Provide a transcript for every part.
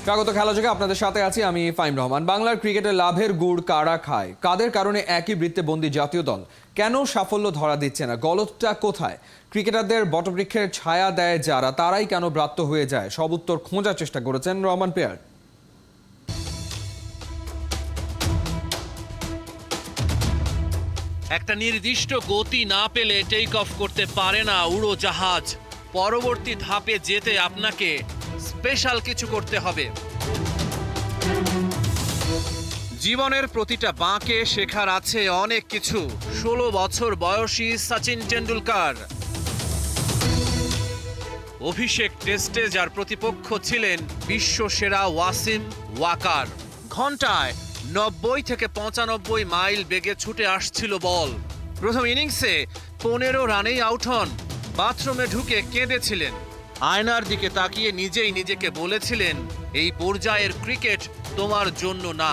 স্বাগত খেলা যোগে আপনাদের সাথে আছি আমি ফাইম রহমান। বাংলার ক্রিকেটে লাভের গুড় কারা খায়, কাদের কারণে একই বৃত্তে বন্দী জাতীয় দল, কেন সাফল্য ধরা দিচ্ছে না, গলতটা কোথায়, ক্রিকেটারদের বটবৃক্ষের ছায়া দেয় যারা, তারাই কেন ব্রাত্য হয়ে যায়, সব উত্তর খোঁজার চেষ্টা করেছেন রহমান পেয়ার। একটা নির্দিষ্ট গতি না পেলে টেক অফ করতে পারে না উড়োজাহাজ। পরবর্তী ধাপে যেতে আপনাকে স্পেশাল কিছু করতে হবে। জীবনের প্রতিটা বাঁকে শেখার আছে অনেক কিছু। 16 বছর বয়সী সচিন টেন্ডুলকার। অভিষেক টেস্টে যার প্রতিপক্ষ ছিলেন বিশ্বসেরা ওয়াসিম ওয়াকার। ঘন্টায় 90 থেকে 95 মাইল বেগে ছুটে আসছিল বল। প্রথম ইনিংসে 15 রানেই আউট হন। বাথরুমে ঢুকে কেঁদেছিলেন। আয়নার দিকে তাকিয়ে নিজেই নিজেকে বলেছিলেন, এই পর্যায়ের ক্রিকেট তোমার জন্য না।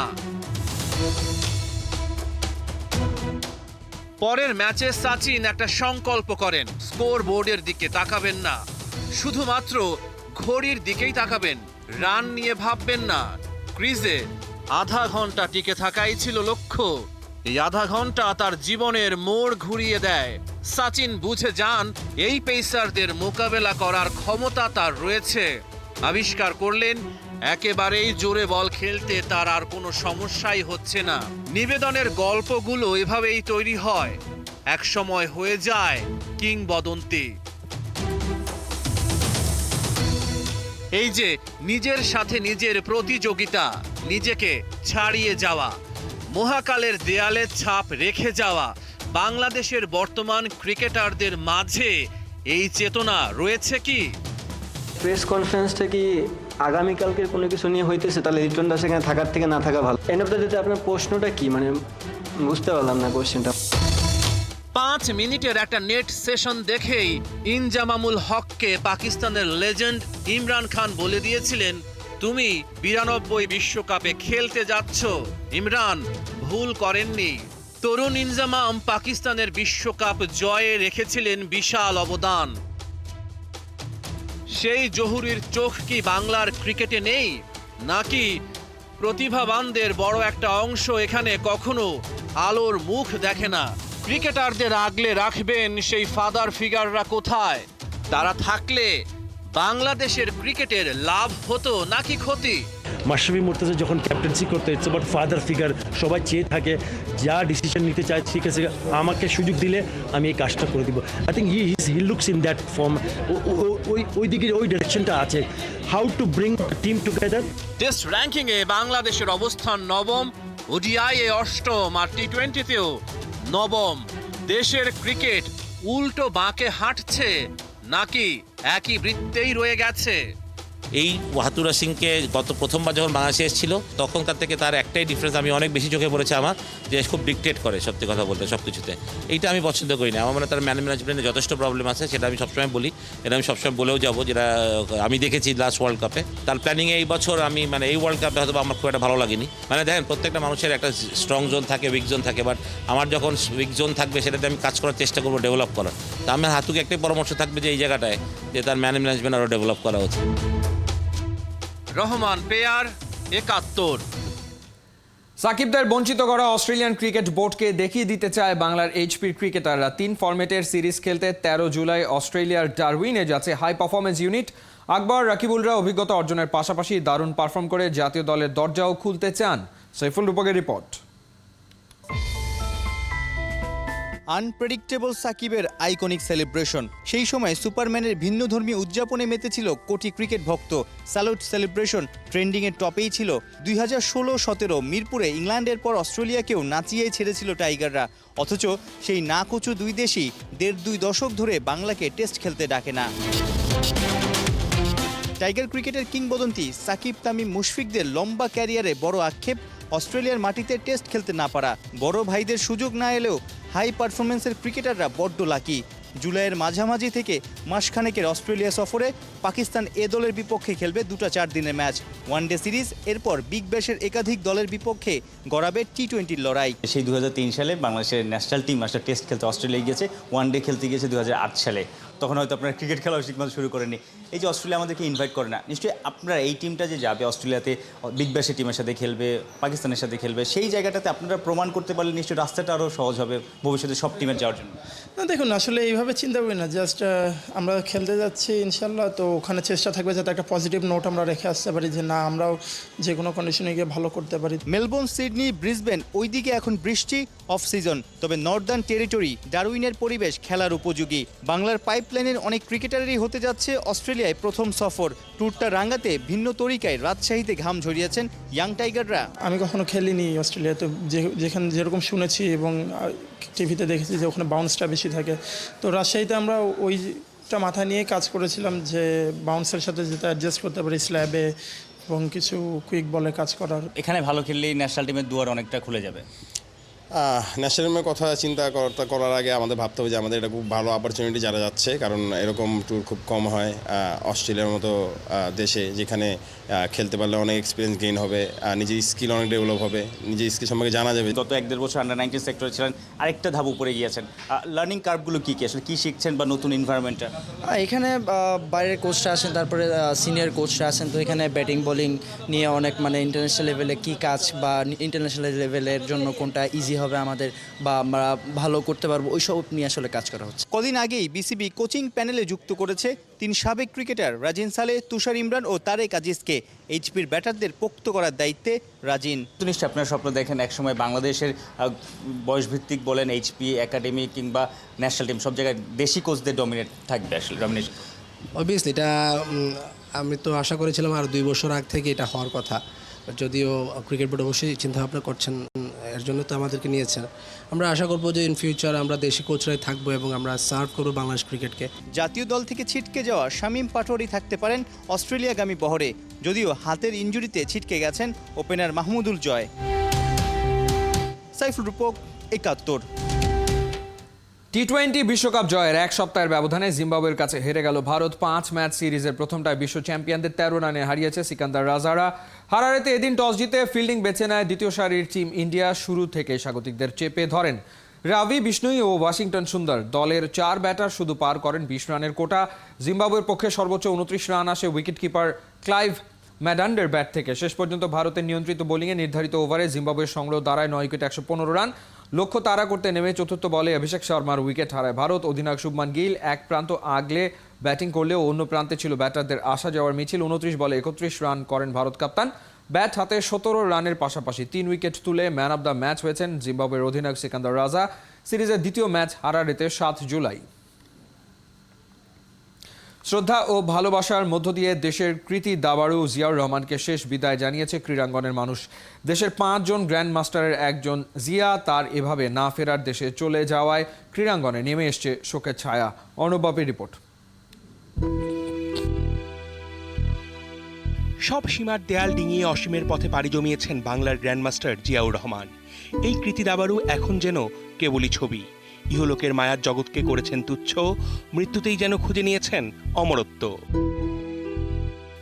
পরের ম্যাচে সচিন একটা সংকল্প করেন, স্কোর বোর্ডের দিকে তাকাবেন না, শুধুমাত্র ঘড়ির দিকেই তাকাবেন, রান নিয়ে ভাববেন না। ক্রিজে আধা ঘন্টা টিকে থাকাই ছিল লক্ষ্য। এই আধা ঘন্টা তার জীবনের মোড় ঘুরিয়ে দেয়। সচিন বুঝে যান এই পেসারদের মোকাবেলা করার ক্ষমতা তার রয়েছে। আবিষ্কার করলেন একেবারেই জোরে বল খেলতে তার আর কোনো সমস্যাই হচ্ছে না। নিবেদনের গল্পগুলো এভাবেই তৈরি হয়, একসময় হয়ে যায় কিংবদন্তি। এই যে নিজের সাথে নিজের প্রতিযোগিতা, নিজেকে ছাড়িয়ে যাওয়া, মহাকালের দেয়ালে ছাপ রেখে যাওয়া, বাংলাদেশের বর্তমান ক্রিকেটারদের মাঝে এই চেতনা রয়েছে কি? প্রেস কনফারেন্সটা কি আগামীকালকের কোনো কিছু নিয়ে হইতেছে? তাহলে লিটন দাস এখানে থাকার থেকে না থাকা ভালো। এন্ড অফ দ্য ডেতে আপনার প্রশ্নটা কি, মানে বুঝতে পারলাম না কোশ্চেনটা। 5 মিনিটের একটা নেট সেশন দেখেই ইনজামামুল হককে পাকিস্তানের লেজেন্ড ইমরান খান বলে দিয়েছিলেন, তুমি 92 বিশ্বকাপে খেলতে যাচ্ছ। ইমরান ভুল করেননি। তরুণ ইনজামাম পাকিস্তানের বিশ্বকাপ জয়ে রেখেছিলেন বিশাল অবদান। সেই জহুরির চোখ কি বাংলার ক্রিকেটে নেই, নাকি প্রতিভাবানদের বড় একটা অংশ এখানে কখনো আলোর মুখ দেখে না? ক্রিকেটারদের আগলে রাখবেন সেই ফাদার ফিগাররা কোথায়? তারা থাকলে বাংলাদেশের ক্রিকেটের লাভ হতো নাকি ক্ষতি? মাশরাফি মুর্তজা যখন ক্যাপ্টেন্সি করতে ইটস অ্যাবাউট ফাদার ফিগার। সবাই চেয়ে থাকে যা ডিসিশন নিতে চায়, ঠিক আছে আমাকে সুযোগ দিলে আমি এই কাজটা করে দিব। I think he looks in that form. ওই দিকে ওই ডিরেকশনটা আছে, how to bring team together. Test র্যাঙ্কিংয়ে বাংলাদেশের অবস্থান নবম, ওডিআই এ অষ্টম, আর টি-20তেও নবম। দেশের ক্রিকেট উল্টো বাঁকে হাঁটছে নাকি একই বৃত্তেই রয়ে গেছে? এই ওয়াহাতুরা সিংকে গত প্রথমবার যখন বাংলাদেশে এসেছিল তখনকার থেকে তার একটাই ডিফারেন্স আমি অনেক বেশি চোখে পড়েছে আমার, যে খুব ডিকটেট করে সত্যি কথা বলতে সব কিছুতে। এইটা আমি পছন্দ করি না। আমার মনে তার ম্যানেজমেন্টে যথেষ্ট প্রবলেম আছে, সেটা আমি সবসময় বলি, এটা আমি সবসময় বলেও যাবো, যেটা আমি দেখেছি লাস্ট ওয়ার্ল্ড কাপে। তার প্ল্যানিংয়ে এই বছর আমি এই ওয়ার্ল্ড কাপে হয়তো আমার খুব একটা ভালো লাগেনি। দেখেন প্রত্যেকটা মানুষের একটা স্ট্রং জোন থাকে, উইক জোন থাকে, বাট আমার যখন উইক জোন থাকবে সেটাতে আমি কাজ করার চেষ্টা করবো, ডেভেলপ করার। তা আমার হাতুকে একটাই পরামর্শ থাকবে যে এই জায়গাটায় যে তার ম্যানেজমেন্ট আরও ডেভেলপ করা উচিত। রহমান পেয়ার, 71। সাকিবদের বঞ্চিত করা অস্ট্রেলিয়ান ক্রিকেট বোর্ডকে দেখিয়ে দিতে চায় বাংলার এইচপির ক্রিকেটাররা। 3 ফরম্যাটের সিরিজ খেলতে 13 জুলাই অস্ট্রেলিয়ার ডারউইনে যাচ্ছে হাই পারফরমেন্স ইউনিট। আকবর, রাকিবুলরা অভিজ্ঞতা অর্জনের পাশাপাশি দারুণ পারফর্ম করে জাতীয় দলের দরজাও খুলতে চান। সাইফুল রূপকের রিপোর্ট। আনপ্রেডিক্টেবল সাকিবের আইকনিক সেলিব্রেশন। সেই সময় সুপারম্যানের ভিন্নধর্মী উদযাপনে মেতেছিল কোটি ক্রিকেট ভক্ত। স্যালুট সেলিব্রেশন ট্রেন্ডিংয়ের টপেই ছিল। 2016-17 মিরপুরে ইংল্যান্ডের পর অস্ট্রেলিয়াকেও নাচিয়ে ছেড়েছিল টাইগাররা। অথচ সেই নাকচু দুই দেশই 1.5-2 দশক ধরে বাংলাকে টেস্ট খেলতে ডাকে না। টাইগার ক্রিকেটের কিংবদন্তি সাকিব, তামিম, মুশফিকদের লম্বা ক্যারিয়ারে বড় আক্ষেপ অস্ট্রেলিয়ার মাটিতে টেস্ট খেলতে না পারা। বড় ভাইদের সুযোগ না এলেও হাই পারফরমেন্সের ক্রিকেটাররা বড্ড লাকি। জুলাইয়ের মাঝামাঝি থেকে মাসখানেকের অস্ট্রেলিয়া সফরে পাকিস্তান এ দলের বিপক্ষে খেলবে 2টা 4 দিনের ম্যাচ, ওয়ানডে সিরিজ। এরপর বিগ ব্যাশের একাধিক দলের বিপক্ষে গড়াবে টি-20 লড়াই। সেই 2003 সালে বাংলাদেশের ন্যাশনাল টিম আসলে টেস্ট খেলতে অস্ট্রেলিয়ায় গিয়েছে, ওয়ানডে খেলতে গিয়েছে 2008 সালে। তখন হয়তো আপনার ক্রিকেট খেলাও ঠিকমতো শুরু করেনি। এই যে অস্ট্রেলিয়া আমাদেরকে ইনভাইট করে না, নিশ্চয়ই আপনারা এই টিমটা যে যাবে অস্ট্রেলিয়াতে বিগ ব্যাশের টিমের সাথে খেলবে, পাকিস্তানের সাথে খেলবে, সেই জায়গাটাতে আপনারা প্রমাণ করতে পারলে নিশ্চয়ই রাস্তাটা আরও সহজ হবে ভবিষ্যতে সব টিমের যাওয়ার জন্য। না দেখুন, আসলে এইভাবে চিন্তা করি না, জাস্ট আমরা খেলতে যাচ্ছি ইনশাল্লাহ, তো ওখানে চেষ্টা থাকবে যাতে একটা পজিটিভ নোট আমরা রেখে আসতে পারি, যে না আমরাও যে কোনো কন্ডিশনে গিয়ে ভালো করতে পারি। মেলবোর্ন, সিডনি, ব্রিসবেন ওইদিকে এখন বৃষ্টি, অফ সিজন। তবে নর্দার্ন টেরিটরি, ডারউইনের পরিবেশ খেলার উপযোগী। বাংলার পাইপলাইনের অনেক ক্রিকেটারেরই হতে যাচ্ছে অস্ট্রেলিয়ায় প্রথম সফর। ট্যুরটা রাঙাতে ভিন্ন তরিকায় রাজশাহীতে ঘাম ঝরিয়েছেন ইয়াং টাইগাররা। আমি কখনো খেলিনি অস্ট্রেলিয়াতে, যেখানে যেরকম শুনেছি এবং টিভিতে দেখেছি যে ওখানে বাউন্সটা বেশি থাকে, তো রাজশাহীতে আমরা ওইটা মাথায় নিয়ে কাজ করেছিলাম যে বাউন্সের সাথে যেটা অ্যাডজাস্ট করতে পারি স্ল্যাবে এবং কিছু কুইক বলে কাজ করার। এখানে ভালো খেললেই ন্যাশনাল টিমের দুয়ার অনেকটা খুলে যাবে। ন্যাশনাল টিমের কথা চিন্তা করার আগে আমাদের ভাবতে হবে যে আমাদের এটা খুব ভালো অপরচুনিটি যারা যাচ্ছে, কারণ এরকম ট্যুর খুব কম হয় অস্ট্রেলিয়ার মতো দেশে, যেখানে খেলতে পারলে অনেক এক্সপিরিয়েন্স গেইন হবে, নিজের স্কিল অনেক ডেভেলপ হবে, নিজের স্কিল সম্পর্কে জানা যাবে। গত 1-1.5 বছর আন্ডার-19 সেক্টরে ছিলেন, আরেকটা ধাপ উপরে গিয়েছেন। লার্নিং কার্ভগুলো কী কী, আসলে কী শিখছেন বা নতুন এনভায়রনমেন্টটা? এখানে বাইরের কোচরা আসেন, তারপরে সিনিয়র কোচরা আসেন, তো এখানে ব্যাটিং বোলিং নিয়ে অনেক মানে ইন্টারন্যাশনাল লেভেলে কী কাজ বা ইন্টারন্যাশনাল লেভেলের জন্য কোনটা ইজি হবে আমাদের বা আমরা ভালো করতে পারবো, ওইসব নিয়ে আসলে কাজ করা হচ্ছে। কদিন আগেই বিসিবি কোচিং প্যানেলে যুক্ত করেছে 3 সাবেক ক্রিকেটার রাজিন সালে, তুষার ইমরান ও তারেক আজিজকে। এইচপির ব্যাটারদের পোক্ত করার দায়িত্বে রাজিন। নিশ্চয়ই আপনার স্বপ্ন দেখেন একসময় বাংলাদেশের বয়সভিত্তিক বলেন এইচপি একাডেমি কিংবা ন্যাশনাল টিম সব জায়গায় দেশি কোচদের ডমিনেট থাকবে, আসলে ডমিনেশন। অবভিয়াসলি এটা আমি তো আশা করেছিলাম আর 2 বছর আগ থেকে এটা হওয়ার কথা, যদিও ক্রিকেট বোর্ড অবশ্যই চিন্তাভাবনা করছেন, এর জন্য তো আমাদেরকে নিয়েছেন। আমরা আশা করবো যে ইন ফিউচার আমরা দেশি কোচরাই থাকবো এবং আমরা সার্ভ করবো বাংলাদেশ ক্রিকেটকে। জাতীয় দল থেকে ছিটকে যাওয়া শামীম পাটোয়ারি থাকতে পারেন অস্ট্রেলিয়াগামী বহরে, যদিও হাতের ইনজুরিতে ছিটকে গেছেন ওপেনার মাহমুদুল জয়। সাইফুল রূপক, 71। টি-20 বিশ্বকাপ জয়ের 1 সপ্তাহের ব্যবধানে জিম্বাবুয়ের কাছে হেরে গেল ভারত। 5 ম্যাচ সিরিজের প্রথমটায় বিশ্ব চ্যাম্পিয়নদের 13 রানে হারিয়েছে সিকান্দার রাজারা। হারারেতে এদিন টস জিতে ফিল্ডিং বেছে নেয় দ্বিতীয় সারির টিম ইন্ডিয়া। শুরু থেকে স্বাগতিকদের চেপে ধরেন রাভি বিষ্ণুই ও ওয়াশিংটন সুন্দর। দলের 4 ব্যাটার শুধু পার করেন 20 রানের কোটা। জিম্বাবুয়ের পক্ষে সর্বোচ্চ 29 রান আসে উইকেট কিপার ক্লাইভ ম্যাডান্ডের ব্যাট থেকে। শেষ পর্যন্ত ভারতের নিয়ন্ত্রিত বোলিংয়ে নির্ধারিত ওভারে জিম্বাবুয়ের সংগ্রহ দাঁড়ায় 9 উইকেট 115 রান। লক্ষ্য তাড়া করতে নেমে চতুর্থ বলে অভিষেক শর্মার উইকেট হারায় ভারত। অধিনায়ক শুভমান গিল এক প্রান্ত আগলে ব্যাটিং করলেও অন্য প্রান্তে ছিল ব্যাটারদের আসা যাওয়ার মিছিল। 29 বলে 31 রান করেন ভারত কাপ্তান। ব্যাট হাতে 17 রানের পাশাপাশি 3 উইকেট তুলে ম্যান অব দ্য ম্যাচ হয়েছেন জিম্বাবুয়ের অধিনায়ক সিকান্দার রাজা। সিরিজের দ্বিতীয় ম্যাচ হারারেতে 7 জুলাই। শ্রদ্ধা ও ভালোবাসার মধ্য দিয়ে দেশের কৃতি দাবাড়ু জিয়াউর রহমানকে শেষ বিদায় জানিয়েছে ক্রীড়াঙ্গনের মানুষ। দেশের 5 জন গ্র্যান্ড মাস্টারের একজন জিয়া তার এভাবে না ফেরার দেশে চলে যাওয়ায় ক্রীড়াঙ্গনে নেমে এসছে শোকের ছায়া। অর্ণবাপের রিপোর্ট। সব সীমার দেয়াল ডিঙিয়ে অসীমের পথে পাড়ি জমিয়েছেন বাংলার গ্র্যান্ডমাস্টার জিয়াউর রহমান। এই কৃতি দাবাড়ু এখন যেন কেবলই ছবি। ইহলোকের মায়ার জগৎকে করেছেন তুচ্ছ, মৃত্যুতেই যেন খুঁজে নিয়েছেন অমরত্ব।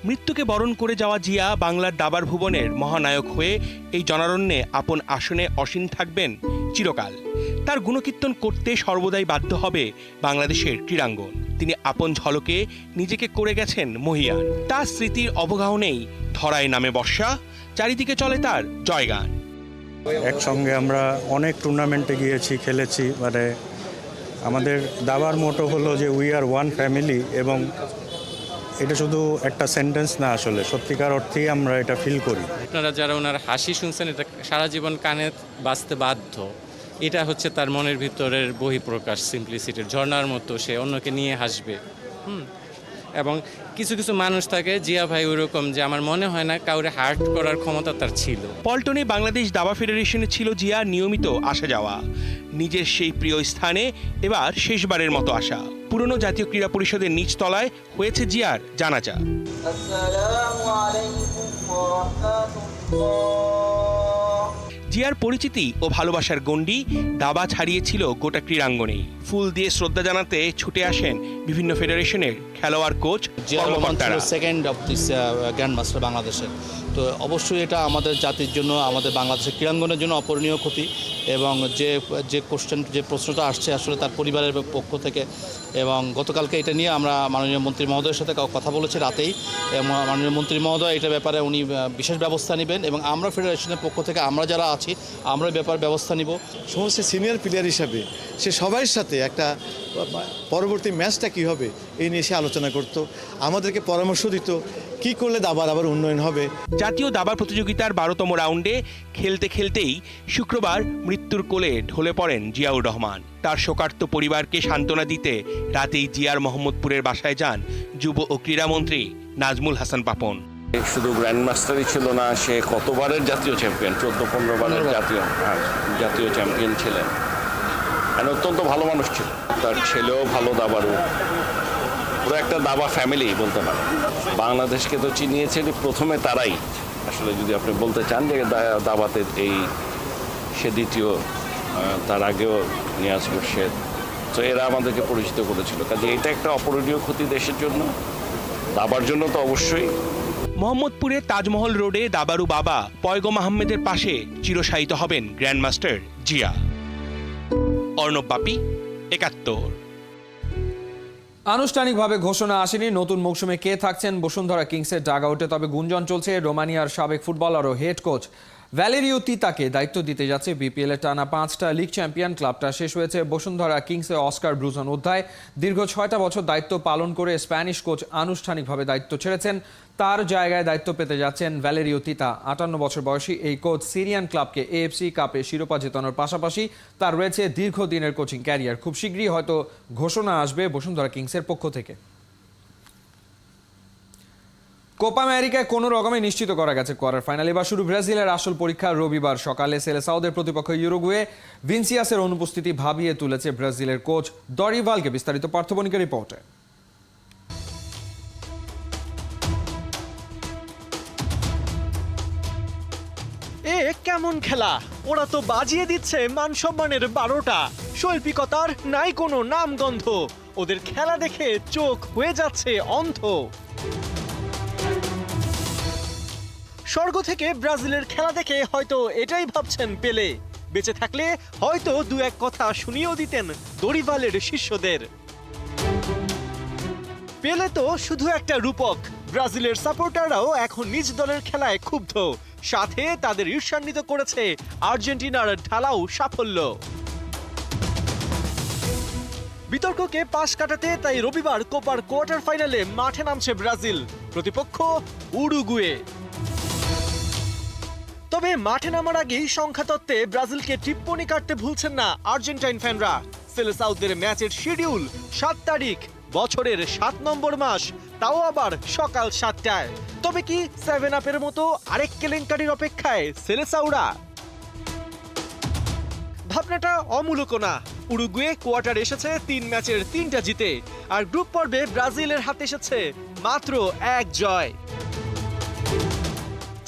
মৃত্যুকে বরণ করে যাওয়া জিয়া বাংলার দাবার ভুবনের মহানায়ক হয়ে এই জনারণ্যে আপন আসনে অসীন থাকবেন চিরকাল। তার গুণকীর্তন করতে সর্বদাই বাধ্য হবে বাংলাদেশের ক্রীড়াঙ্গন। তিনি আপন ঝলকে নিজেকে করে গেছেন মহিয়ান। তার স্মৃতির অবগাহনেই ধরায় নামে বর্ষা, চারিদিকে চলে তার জয়গান। একসঙ্গে আমরা অনেক টুর্নামেন্টে গিয়েছি, খেলেছি। মানে আমাদের দাবার মোটো হলো যে উই আর ওয়ান ফ্যামিলি, এবং এটা শুধু একটা সেন্টেন্স না, আসলে সত্যিকার অর্থেই আমরা এটা ফিল করি। আপনারা যারা ওনার হাসি শুনছেন, এটা সারা জীবন কানে বাজতে বাধ্য। এটা হচ্ছে তার মনের ভিতরের বহিঃপ্রকাশ, সিম্পলিসিটির ঝর্ণার মতো সে অন্যকে নিয়ে হাসবে। এবং কিছু কিছু মানুষ থাকে, জিয়া ভাই ওইরকম যে আমার মনে হয় না কাউরে হার্ট করার ক্ষমতা তার ছিল। পল্টনে বাংলাদেশ দাবা ফেডারেশনে ছিল জিয়া নিয়মিত আসা যাওয়া। নিজের সেই প্রিয় স্থানে এবার শেষবারের মতো আসা। পুরনো জাতীয় ক্রীড়া পরিষদের নিচ তলায় হয়েছে জিয়ার জানাজা। জিয়ার পরিচিতি ও ভালোবাসার গণ্ডি দাবা ছাড়িয়েছিল গোটা ক্রীড়াঙ্গনেই। ফুল দিয়ে শ্রদ্ধা জানাতে ছুটে আসেন বিভিন্ন ফেডারেশনের খেলোয়াড়, কোচ, কর্মকর্তারা। Second of this grand master বাংলাদেশের, তো অবশ্যই এটা আমাদের জাতির জন্য, আমাদের বাংলাদেশের ক্রীড়াঙ্গনের জন্য অপূরণীয় ক্ষতি। এবং যে প্রশ্নটা আসছে আসলে তার পরিবারের পক্ষ থেকে, এবং গতকালকে এটা নিয়ে আমরা মাননীয় মন্ত্রী মহোদয়ের সাথে কথা বলেছি রাতেই। মাননীয় মন্ত্রী মহোদয় এটা ব্যাপারে উনি বিশেষ ব্যবস্থা নেবেন, এবং আমরা ফেডারেশনের পক্ষ থেকে আমরা যারা আছি আমরা ব্যাপার ব্যবস্থা নিব। সমস্ত সিনিয়র প্লেয়ার হিসাবে সে সবার সাথে একটা পরবর্তী ম্যাচটা কী হবে এই নিয়ে সে আলোচনা করত, আমাদেরকে পরামর্শ দিত কি করলে দাবার উন্নয়ন হবে। জাতীয় দাবার প্রতিযোগিতার 12তম রাউন্ডে খেলতে খেলতেই শুক্রবার মৃত্যুর কোলে ঢলে পড়েন জিয়াউর রহমান। তার শোকার্ত পরিবারকে সান্ত্বনা দিতে রাতেই জিয়ার মোহাম্মদপুরের বাসায় যান যুব ও ক্রীড়ামন্ত্রী নাজমুল হাসান পাপন। শুধু গ্র্যান্ড মাস্টারই ছিল না, সে কতবারের জাতীয় চ্যাম্পিয়ন, 14-15 বারের জাতীয় চ্যাম্পিয়ন ছিলেন। অত্যন্ত ভালো মানুষ ছিল, তার ছেলেও ভালো দাবারু, পুরো একটা দাবা ফ্যামিলি বলতে পারেন। বাংলাদেশকে তো চিনিয়েছে প্রথমে তারাই, আসলে যদি আপনি বলতে চান যে দাবাতে সে দ্বিতীয়, তার আগেও নিয়াজ মুর্শেদ, তো এরা আমাদেরকে পরিচিত করেছিল। কাজে এটা একটা অপূরণীয় ক্ষতি দেশের জন্য, দাবার জন্য তো অবশ্যই। মোহাম্মদপুরে তাজমহল রোডে দাবারু বাবা পয়গম আহমেদের পাশে চিরশায়িত হবেন গ্র্যান্ডমাস্টার জিয়া। অর্ণব বাপি, ৭১। আনুষ্ঠানিকভাবে ঘোষণা আসেনি নতুন মৌসুমে কে থাকছেন বসুন্ধরা কিংসের ডাগআউটে, তবে গুঞ্জন চলছে রোমানিয়ার সাবেক ফুটবলার ও হেড কোচ ভ্যালেরিও তিতাকে দায়িত্ব দিতে যাচ্ছে বিপিএল এর টানা 5টা লিগ চ্যাম্পিয়ন ক্লাবটা। শেষ হয়েছে বসুন্ধরা কিংসে অস্কার ব্রুজন অধ্যায়। দীর্ঘ 6টা বছর দায়িত্ব পালন করে স্প্যানিশ কোচ আনুষ্ঠানিকভাবে দায়িত্ব ছেড়েছেন। তার জায়গায় দায়িত্ব পেতে যাচ্ছেন ভ্যালেরিও তিতা। 58 বছর বয়সী এই কোচ সিরিয়ান ক্লাবকে এএফসি কাপে শিরোপা জেতানোর পাশাপাশি তার রয়েছে দীর্ঘদিনের কোচিং ক্যারিয়ার। খুব শীঘ্রই হয়তো ঘোষণা আসবে বসুন্ধরা কিংসের পক্ষ থেকে। কোপা আমেরিকায় কোনো রকমে নিশ্চিত করা গেছে কোয়ার্টার ফাইনাল। এবার শুরু ব্রাজিলের আসল পরীক্ষা। রবিবার সকালে সেলেসাওদের প্রতিপক্ষ ইউরুগুয়ে ভিনসিয়াসের অনুপস্থিতি ভাবিয়ে তুলেছে ব্রাজিলের কোচ দরিভালকে। বিস্তারিত পার্থবণিকের রিপোর্টে। এ কেমন খেলা! ওরা তো বাজিয়ে দিচ্ছে মান সম্মানের 12টা। শৈল্পিকতার নাই কোনো নামগন্ধ। ওদের খেলা দেখে চোখ হয়ে যাচ্ছে অন্ধ। স্বর্গ থেকে ব্রাজিলের খেলা দেখে হয়তো এটাই ভাবছেন পেলে। বেঁচে থাকলে হয়তো 2-1 কথা শুনিয়েও দিতেন দরিভালের শিষ্যদের। পেলে তো শুধু একটা রূপক। ব্রাজিলের সাপোর্টাররাও এখন নিজ দলের খেলায় ক্ষুব্ধ। সাথে তাদের ঈর্ষান্বিত করেছে আর্জেন্টিনার ঢালাও সাফল্য। বিতর্ককে পাশ কাটাতে তাই রবিবার কোপার কোয়ার্টার ফাইনালে মাঠে নামছে ব্রাজিল, প্রতিপক্ষ উরুগুয়ে। তবে মাঠে নামার আগেই সংখ্যাতত্ত্বে ব্রাজিলকে টিপ্পনি কাটতে ভুলছেন না আর্জেন্টাইন ফ্যানরা। সেলেসাওদের ম্যাচের শিডিউল 7 তারিখ, বছরের 7 নম্বর মাস, তাও আবার সকাল 7টায়। তবে কি 7 আপের মতো আরেক কেলেঙ্কারির অপেক্ষায় সেলেসাওরা? ভাবনাটা অমূলক না। উরুগুয়ে কোয়ার্টার এসেছে 3 ম্যাচের 3টা জিতে, আর গ্রুপ পর্বে ব্রাজিলের হাতে এসেছে মাত্র 1 জয়।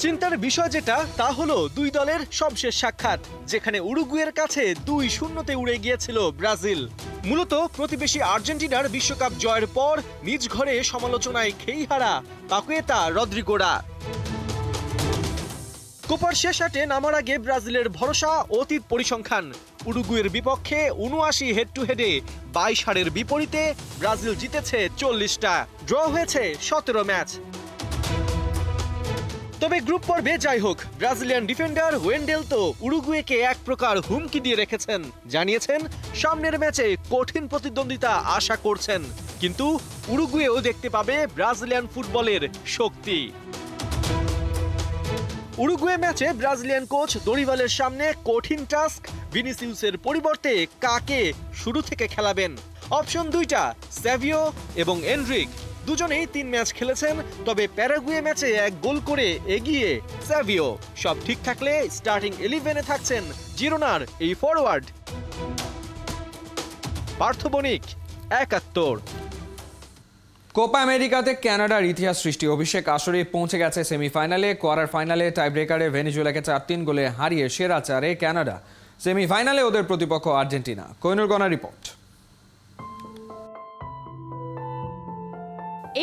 চিন্তার বিষয় যেটা, তা হলো 2 দলের সবশেষ সাক্ষাৎ, যেখানে উরুগুয়ের কাছে 2-0-তে উড়ে গিয়েছিল ব্রাজিল। মূলত প্রতিবেশী আর্জেন্টিনার বিশ্বকাপ জয়ের পর নিজ ঘরে সমালোচনায় খেই হারা পাকুয়েতা রদ্রিগোরা। কোপার শেষ আটে নামার আগে ব্রাজিলের ভরসা অতীত পরিসংখ্যান। উরুগুয়ের বিপক্ষে 79 হেড টু হেডে 22 হারের বিপরীতে ব্রাজিল জিতেছে 40টা, ড্র হয়েছে 17 ম্যাচ। তবে গ্রুপ পর্বে যাই হোক, ব্রাজিলিয়ান ডিফেন্ডার ওয়েন্ডেল তো উরুগুয়েকে এক প্রকার হুমকি দিয়ে রেখেছেন। জানিয়েছেন সামনের ম্যাচে কঠিন প্রতিদ্বন্দ্বিতা আশা করছেন, কিন্তু উরুগুয়েও দেখতে পাবে ব্রাজিলিয়ান ফুটবলের শক্তি। উরুগুয়ে ম্যাচে ব্রাজিলিয়ান কোচ দরিভালের সামনে কঠিন টাস্ক। ভিনিসিউসের পরিবর্তে কাকে শুরু থেকে খেলাবেন? অপশন 2টা, স্যাভিও এবং এনরিক। দুজনেই 3 ম্যাচ খেলেছেন, তবে প্যারাগুয়ে ম্যাচে 1 গোল করে এগিয়ে স্যাভিও। সব ঠিক থাকলে স্টার্টিং 11-এ থাকছেন জিরোনার এই ফরওয়ার্ড। পার্থবণিক, ৭১। কোপা আমেরিকাতে কানাডার ইতিহাস সৃষ্টি। অভিষেক আসরে পৌঁছে গেছে সেমিফাইনালে। কোয়ার্টার ফাইনালে টাইব্রেকারে ভেনেজুয়েলাকে 4-3 গোলে হারিয়ে সেরা 4-এ কানাডা। সেমিফাইনালে ওদের প্রতিপক্ষ আর্জেন্টিনা। কোহিনুর গনার রিপোর্ট।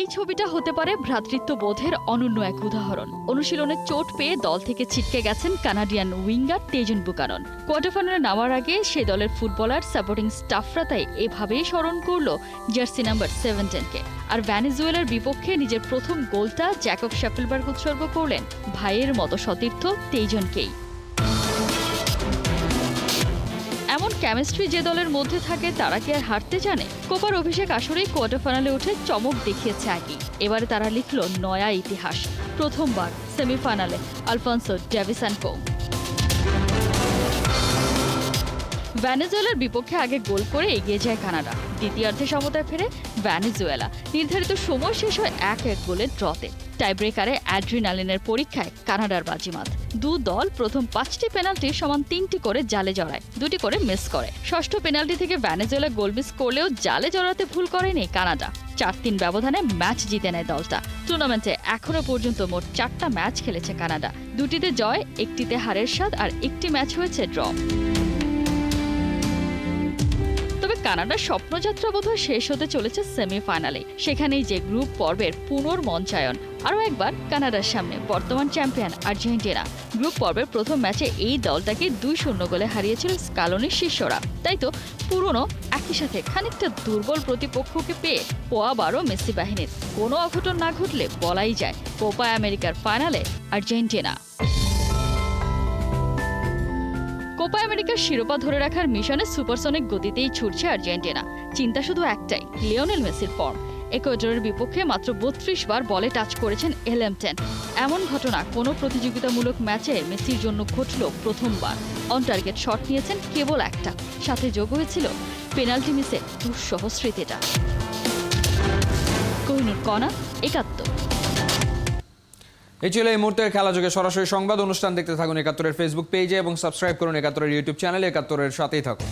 এই ছবিটা হতে পারে ভ্রাতৃত্ববোধের অনন্য এক উদাহরণ। অনুশীলনে চোট পেয়ে দল থেকে ছিটকে গেছেন Canadian winger Teejan Buchanan. Quarter ফাইনালে নামার আগে সেই দলের ফুটবলার, সাপোর্টিং স্টাফরা তাই এভাবেই স্মরণ করল জার্সি নাম্বার 17-কে। আর ভেনেজুয়েলার বিপক্ষে নিজের প্রথম গোলটা জ্যাকব শ্যাপেলবার্গ উৎসর্গ করলেন ভাইয়ের মতো সতীর্থ তেজনকেই। এমন কেমিস্ট্রি যে দলের মধ্যে থাকে তারা কি আর হারতে জানে? কোপার অভিষেক আসরেই কোয়ার্টার ফাইনালে উঠে চমক দেখিয়েছে আগেই। এবারে তারা লিখল নয়া ইতিহাস। প্রথমবার সেমিফাইনালে আলফনসো ডেভিসেনকো। ভেনেজুয়েলার বিপক্ষে আগে গোল করে এগিয়ে যায় কানাডা। দ্বিতীয়ার্ধে সমতায় ফেরে ভেনেজুয়েলা। নির্ধারিত সময় শেষ হয় 1-1 গোলের ড্রতে। টাইব্রেকারে অ্যাড্রিনালিনের পরীক্ষায় কানাডার বাজিমাত। দু দল প্রথম 5টি পেনাল্টি সমান 3টি করে জালে জড়ায়, 2টি করে মিস করে। ষষ্ঠ পেনাল্টি থেকে ভেনেজুয়েলা গোল মিস করলেও জালে জড়াতে ভুল করেনি কানাডা। 4-3 ব্যবধানে ম্যাচ জিতে নেয় দলটা। টুর্নামেন্টে এখনো পর্যন্ত মোট 4টা ম্যাচ খেলেছে কানাডা। 2টিতে জয়, 1টিতে হারের স্বাদ আর 1টি ম্যাচ হয়েছে ড্র। তবে কানাডার স্বপ্নযাত্রা বোধহয় শেষ হতে চলেছে সেমিফাইনালে। সেখানেই যে গ্রুপ পর্বের পুনর্মঞ্চায়ন। আরও একবার কানাডার সামনে বর্তমান চ্যাম্পিয়ন আর্জেন্টিনা। গ্রুপ পর্বের প্রথম ম্যাচে এই দলটাকে 2-0 গোলে হারিয়েছিল স্কালোনির শিষ্যরা। তাই তো পুরনো একই সাথে খানিকটা দুর্বল প্রতিপক্ষকে পেয়ে পোয়াবারও মেসি বাহিনীর কোনো অঘটন না ঘটলে বলাই যায় কোপা আমেরিকার ফাইনালে আর্জেন্টিনা। কোপা আমেরিকার শিরোপা ধরে রাখার মিশনে সুপারসনিক গতিতেই ছুটছে আর্জেন্টিনা। চিন্তা শুধু একটাই, লিওনেল মেসির ফর্ম। ইকুয়েডরের বিপক্ষে মাত্র 32 বার বলে টাচ করেছেন LM10। এমন ঘটনা কোনো প্রতিযোগিতামূলক ম্যাচে মেসির জন্য ঘটল প্রথমবার। অন টার্গেট শট নিয়েছেন কেবল একটা, সাথে যোগ হয়েছিল পেনাল্টি মিসের দুঃসহ স্মৃতিটা। কোহিনুর কণা, 71। এই ছিল এই মুহূর্তের খেলাযোগে সরাসরি সংবাদ অনুষ্ঠান। দেখতে থাকুন 71-এর ফেসবুক পেজে এবং সাবস্ক্রাইব করুন 71-এর ইউটিউব চ্যানেলে। 71-এর সাথেই থাকুন।